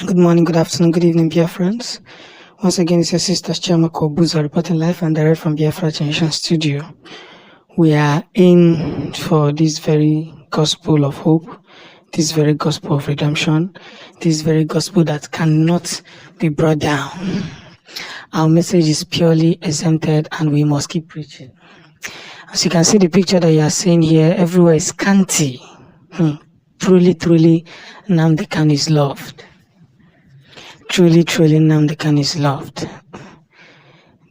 Good morning, good afternoon, good evening, Biafrans. Once again, it's your sister Chiamako Buzo reporting live and direct from Biafra Generation Studio. We are in for this very gospel of hope, this very gospel of redemption, this very gospel that cannot be brought down. Our message is purely exempted and we must keep preaching. As you can see the picture that you are seeing here, everywhere is scanty. Truly, Nnamdi Kanu is loved. Truly, Nnamdi Kanu is loved.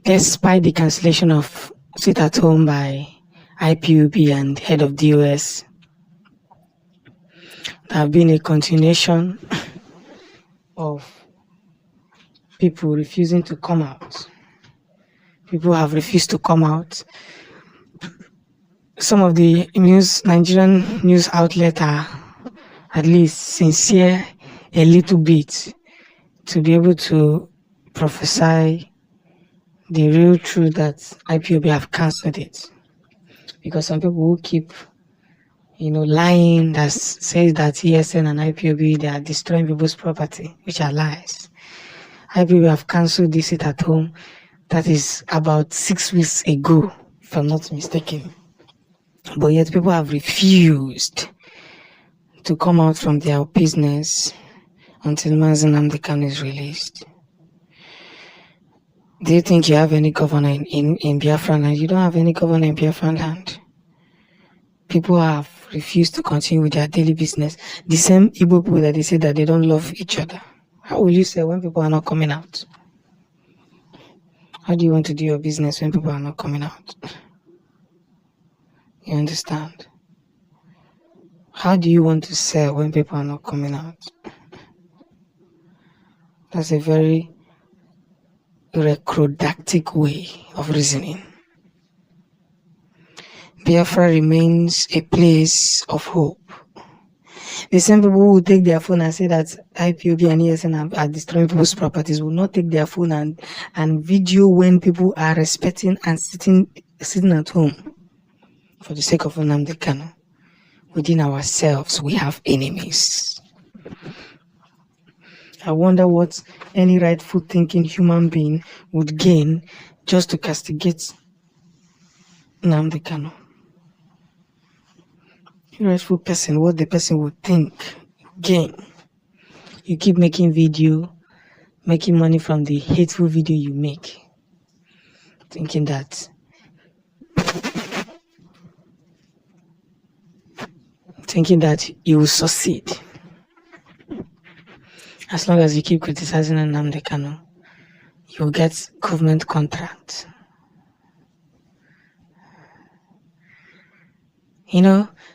Despite the cancellation of Sit at Home by IPOB and head of DOS, there have been a continuation of people refusing to come out. People have refused to come out. Some of the Nigerian news outlets are at least sincere a little bit to be able to prophesy the real truth that IPOB have cancelled it. Because some people who keep, lying that says that ESN and IPOB, they are destroying people's property, which are lies. IPOB have cancelled this Sit at Home. That is about 6 weeks ago, if I'm not mistaken. But yet people have refused to come out from their business until Nnamdi Kanu is released. Do you think you have any governor in Biafra land? You don't have any governor in Biafra land. People have refused to continue with their daily business. The same Igbo people that they say that they don't love each other. How will you say when people are not coming out? How do you want to do your business when people are not coming out? You understand? How do you want to sell when people are not coming out? That's a very recrodactic way of reasoning. Biafra remains a place of hope. The same people who take their phone and say that IPOB and ESN are destroying people's properties will not take their phone and video when people are respecting and sitting at home for the sake of Nnamdi Kanu. Within ourselves, we have enemies. I wonder what any rightful thinking human being would gain just to castigate Nnamdi Kanu. A rightful person, what the person would think, gain. You keep making video, making money from the hateful video you make, thinking that you will succeed. As long as you keep criticizing Nnamdi Kanu, you'll get government contracts.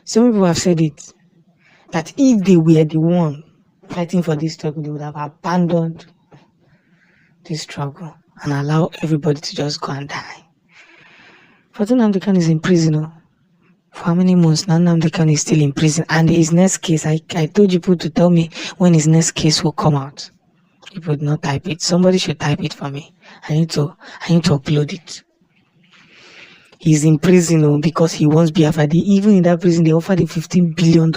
Some people have said it, that if they were the one fighting for this struggle, they would have abandoned this struggle and allow everybody to just go and die. But Nnamdi Kanu is in prison. For how many months now Nnamdi Kanu is still in prison? And his next case, I told you people to tell me when his next case will come out. You would not type it. Somebody should type it for me. I need to upload it. He's in prison because he wants Biafra. Even in that prison, they offered him $15 billion.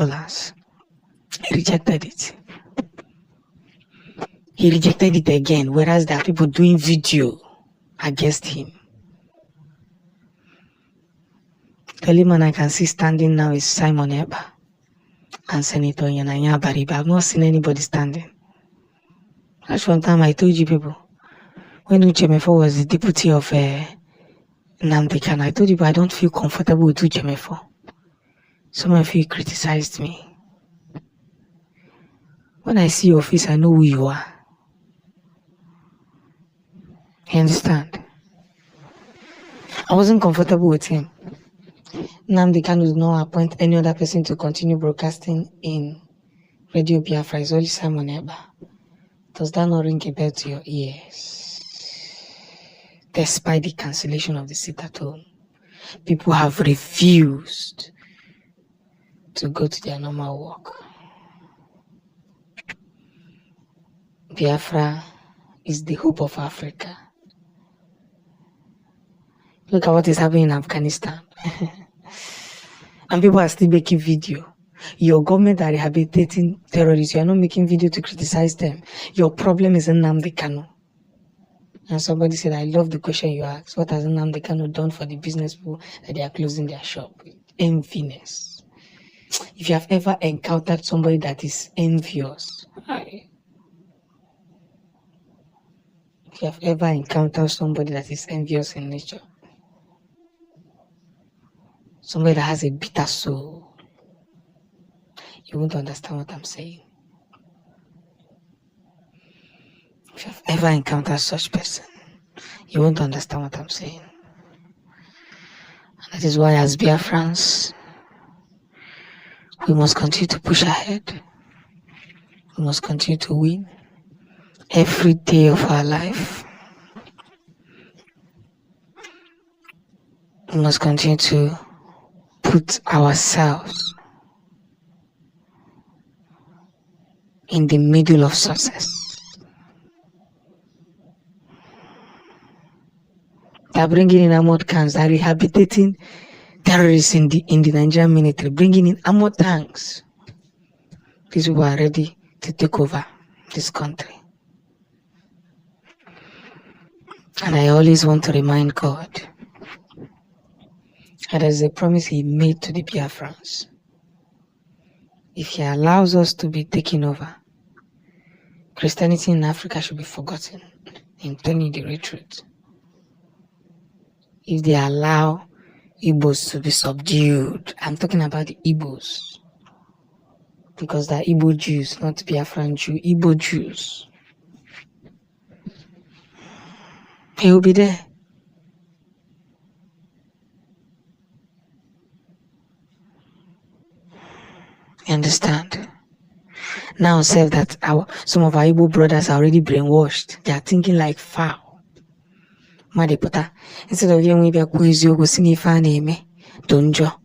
He rejected it. He rejected it again, whereas there are people doing video against him. The only man I can see standing now is Simon Eba and Senator Yanaya Bariba. I've not seen anybody standing. That's one time I told you people, when Uchemefo was the deputy of Nnamdi Kanu, I told you I don't feel comfortable with Uchemefo. Some of you criticized me. When I see your face, I know who you are. You understand? I wasn't comfortable with him. Nnamdi Kanu did not appoint any other person to continue broadcasting in Radio Biafra. It's only Simon Eba. Does that not ring a bell to your ears? Despite the cancellation of the Sit at Home, people have refused to go to their normal work. Biafra is the hope of Africa. Look at what is happening in Afghanistan. And people are still making video. Your government are rehabilitating terrorists. You are not making video to criticize them. Your problem is Nnamdi Kanu. And somebody said, I love the question you asked. What has Nnamdi Kanu done for the business people that they are closing their shop? Enviness. If you have ever encountered somebody that is envious, if you have ever encountered somebody that is envious in nature, somebody that has a bitter soul, you won't understand what I'm saying. If you have ever encountered such person, you won't understand what I'm saying. And that is why as Biafrans, we must continue to push ahead. We must continue to win every day of our life. We must continue to put ourselves in the middle of success. They are bringing in armored cans, they are rehabilitating terrorists in the Nigerian military, bringing in armored tanks. These people are ready to take over this country. And I always want to remind God that there's a promise He made to the Biafrans. If He allows us to be taken over, Christianity in Africa should be forgotten. I'm telling you the real truth. If they allow Igbos to be subdued, I'm talking about the Igbos, because they're Igbo Jews, not Biafran Jew, Igbo Jews. He will be there. You understand? Now, say that some of our Igbo brothers are already brainwashed. They are thinking like foul. Madepota, instead of young Donjo,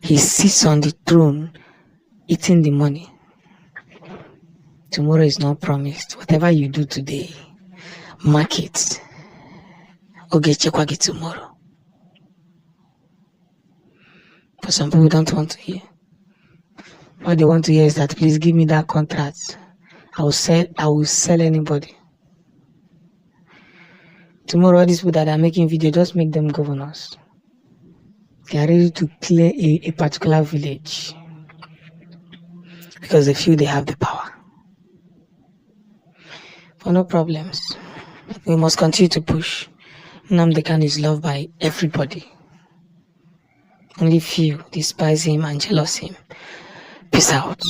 he sits on the throne eating the money. Tomorrow is not promised. Whatever you do today, mark it. Ogechekwagi tomorrow. But some people don't want to hear. What they want to hear is that please give me that contract. I will sell anybody. Tomorrow, all these people that are making video, just make them governors. They are ready to clear a particular village because they feel they have the power. But no problems. We must continue to push. Nnamdi Kanu is loved by everybody. Only few despise him and jealous him. Peace out.